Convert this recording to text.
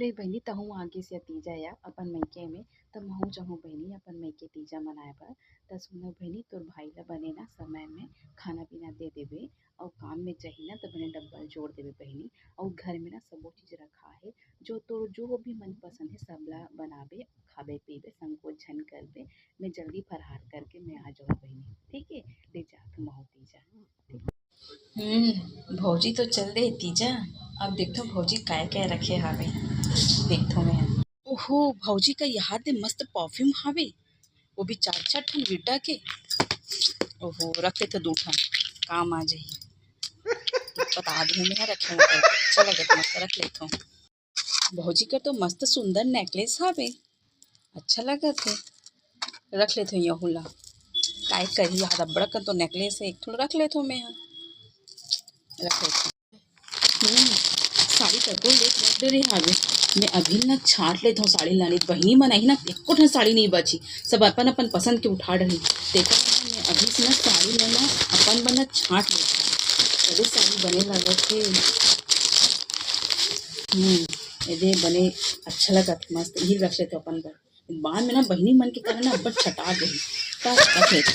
ले बहिनी तहु आगे से तीजा या अपन मइके में त महू जहूँ बहिनी अपन मइके तीजा मनाए बर त सुनो बहिनी तोर भाई ला बने ना समय में खाना पीना दे देबे और काम में चाहिए ना तो बने डब्बल जोड़ देबे बहिनी। और घर में ना सबो चीज रखा है जो तोर जो भी मन पसंद है सबला बनाबे खाबे पीबे संकोच झन करबे। मैं जल्दी फरहार करके मैं आ जाऊँ बहिनी, ठीक है। ले जा तुम महू तीजा। भौजी तो चल दे तीजा। अब देखो भौजी काय काय रखे हावे। देखो मैं ओहो भौजी का यहाँ दे मस्त परफ्यूम हावे, वो भी चार चार ठन विटा के। ओहो रख ले तो दो ठन काम आ जाही। बता दूँ मैं रखे अच्छा लगे तो मस्त रख लेता हूँ। भौजी का तो मस्त सुंदर नेकलेस हावे, अच्छा लगा थे रख लेते हूँ यहूँ ला। काय करी यार अब्बड़ का तो नेकलेस है, एक थोड़ा रख लेता हूँ मैं यहाँ रख लेता हूँ। साड़ी कको लेट रख दे रही हावे। मैं अभी ना छाट लेता हूँ साड़ी लानी बहिनी मनाही ना एको ठन साड़ी नहीं बची, सब अपन अपन पसंद के उठा रही। देखा मैं अभी से ना साड़ी में ना अपन बना छाट लेता अरे साड़ी बने लगा थे। ये बने अच्छा लगा मस्त यही रख लेते अपन बर। बाद में ना बहिनी मन के कारण ना अब्बड़ छटा गई रख लेते।